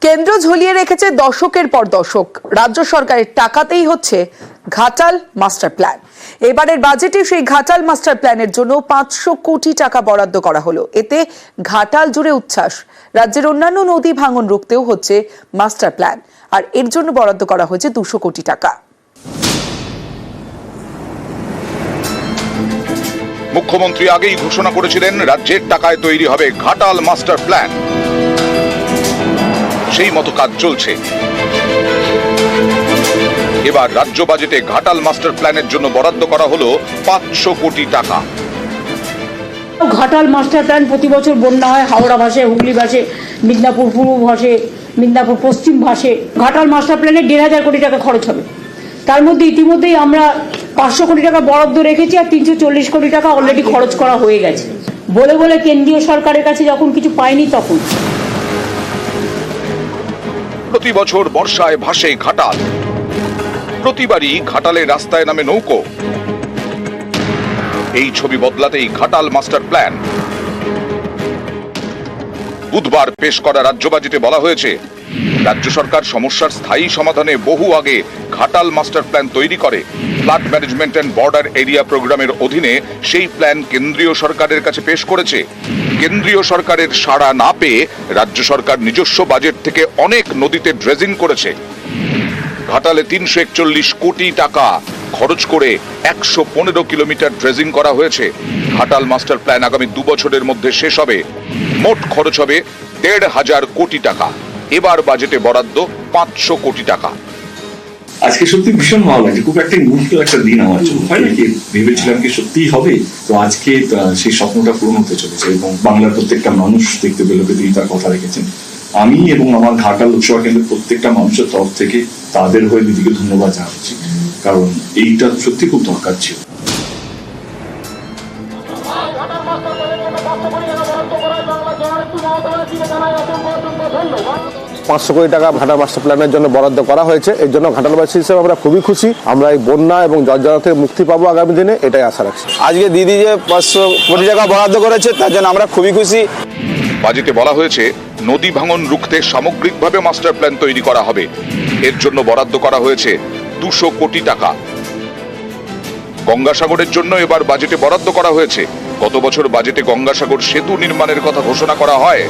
কেন্দ্র ঝুলিয়ে রেখেছে দশকের পর দশক। রাজ্য সরকারের টাকাতেই হচ্ছে ঘাটাল মাস্টার প্ল্যান। এবারের বাজেটে সেই ঘাটাল মাস্টার প্ল্যানের জন্য 500 কোটি টাকা বরাদ্দ করা হলো। এতে ঘাটাল জুড়ে উচ্ছ্বাস। রাজ্যের অন্যান্য নদী ভাঙন রুখতেও হচ্ছে মাস্টার প্ল্যান, আর এর জন্য বরাদ্দ করা হয়েছে 200 কোটি টাকা। মুখ্যমন্ত্রী আগেই ঘোষণা করেছিলেন রাজ্যের টাকায় তৈরি হবে ঘাটাল মাস্টার প্ল্যান। সেই মতো কাজ চলছে। এবার রাজ্য বাজেটে ঘাটাল মাস্টার প্ল্যানের জন্য বরাদ্দ করা হলো 500 কোটি টাকা। ঘাটাল মাস্টার প্ল্যান প্রতি বছর বন্যা হয়, হাওড়া ভাসে, হুগলি ভাসে, মিদনাপুর পূর্ব ভাসে, মিদনাপুর পশ্চিম ভাসে। ঘাটাল মাস্টার প্ল্যানে 1,500 কোটি টাকা খরচ হবে। তার মধ্যে ইতিমধ্যেই আমরা 500 কোটি টাকা বরাদ্দ রেখেছি, আর 340 কোটি টাকা অলরেডি খরচ করা হয়ে গেছে। বলে বলে কেন্দ্রীয় সরকারের কাছে যখন কিছু পাইনি তখন। প্রতি বছর বর্ষায় ভাসে ঘাটাল, প্রতিবারই ঘাটালের রাস্তায় নামে নৌকো। এই ছবি বদলাতেই ঘাটাল মাস্টার প্ল্যান। বুধবার পেশ করা রাজ্য বাজেটে বলা হয়েছে, রাজ্য সরকার সমস্যার স্থায়ী সমাধানে বহু আগে ঘাটাল মাস্টার প্ল্যান তৈরি করে। Flood management and border area প্রোগ্রামের অধীনে সেই প্ল্যান কেন্দ্রীয় সরকারের কাছে পেশ করেছে। কেন্দ্রীয় সরকারের সাড়া না পেয়ে রাজ্য সরকার নিজস্ব বাজেট থেকে অনেক নদীতে ড্রেজিং করেছে। ঘাটালে 341 কোটি টাকা খরচ করে 115 কিলোমিটার ড্রেজিং করা হয়েছে। ঘাটাল মাস্টার প্ল্যান আগামী 2 বছরের মধ্যে শেষ হবে। মোট খরচ হবে 1,500 কোটি টাকা। এবার বাজেটে বরাদ্দ 500 কোটি টাকা। আজকে সত্যি ভীষণ ভালো লাগছে, খুব একটা ইমোশনাল একটা দিন আমার জন্য। হয় নাকি ভেবেছিলাম কি সত্যিই হবে, তো আজকে সেই স্বপ্নটা পূরণ হতে চলেছে এবং বাংলার প্রত্যেকটা মানুষ দেখতে পেল তিনি তার কথা রেখেছেন। আমি এবং আমার ঘাটাল উৎসব কেন্দ্রের প্রত্যেকটা মানুষের তরফ থেকে তাদের হয়ে দিদিকে ধন্যবাদ জানাচ্ছি, কারণ এইটা সত্যি খুব দরকার ছিল। $500 কোটি টাকা ঘাটাল মাস্টার প্ল্যানের জন্য বরাদ্দ করা হয়েছে। এর জন্য ঘাটালবাসী হিসেবে আমরা খুবই খুশি। আমরা এই বন্যা এবং জর্জরিত থেকে মুক্তি পাবো আগামী দিনে, এটাই আশা রাখছি। আজকে দিদি যে 500 কোটি টাকা বরাদ্দ করেছে তার জন্য আমরা খুবই খুশি। বাজেটে বলা হয়েছে, নদী ভাঙন রুখতে সামগ্রিকভাবে মাস্টার প্ল্যান তৈরি করা হবে। এর জন্য বরাদ্দ করা হয়েছে 200 কোটি টাকা। গঙ্গাসাগরের জন্য এবার বাজেটে বরাদ্দ করা হয়েছে। গত বছর বাজেটে গঙ্গাসাগর সেতু নির্মাণের কথা ঘোষণা করা হয়।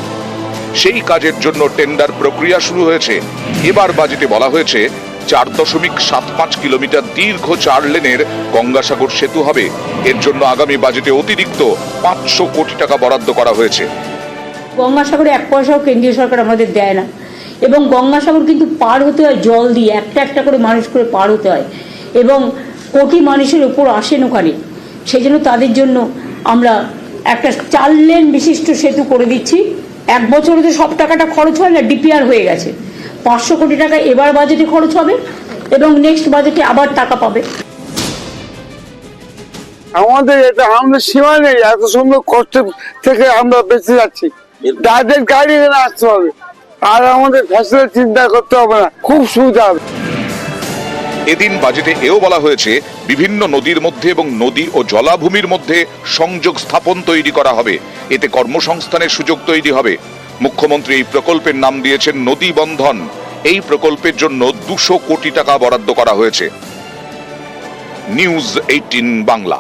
সেই কাজের জন্য টেন্ডার প্রক্রিয়া শুরু হয়েছে। এবার বাজেটে বলা হয়েছে 4.75 কিলোমিটার দীর্ঘ 4 লেনের গঙ্গাসাগর সেতু হবে। এর জন্য আগামী বাজেটে অতিরিক্ত 500 কোটি টাকা বরাদ্দ করা হয়েছে। গঙ্গাসাগরে 1 পয়সাও কেন্দ্রীয় সরকার আমাদের দেয় না, এবং গঙ্গাসাগর কিন্তু পার হতে হয় জল দিয়ে, একটা একটা করে মানুষ করে পার হতে হয়, এবং কোটি মানুষের উপর আসেন ওখানে। সেই জন্য তাদের জন্য আমরা একটা 4 লেন বিশিষ্ট সেতু করে দিচ্ছি। 1 বছরে তো সব টাকাটা খরচ হয় না, ডিপিআর হয়ে গেছে। 500 কোটি টাকা এবার বাজেটে খরচ হবে এবং নেক্সট বাজেটে আবার টাকা পাবে। আমাদের এটা আমাদের সীমা নেই, এত সুন্দর কষ্ট থেকে আমরা বেঁচে যাচ্ছি। তাদের গাড়ি এখানে আসতে হবে, আর আমাদের ফ্যাসিলিটি চিন্তা করতে হবে না, খুব সুবিধা হবে। এদিন বাজেটে এও বলা হয়েছে, বিভিন্ন নদীর মধ্যে এবং নদী ও জলাভূমির মধ্যে সংযোগ স্থাপন তৈরি করা হবে। এতে কর্মসংস্থানের সুযোগ তৈরি হবে। মুখ্যমন্ত্রী এই প্রকল্পের নাম দিয়েছেন নদী বন্ধন। এই প্রকল্পের জন্য 200 কোটি টাকা বরাদ্দ করা হয়েছে। নিউজ 18 বাংলা।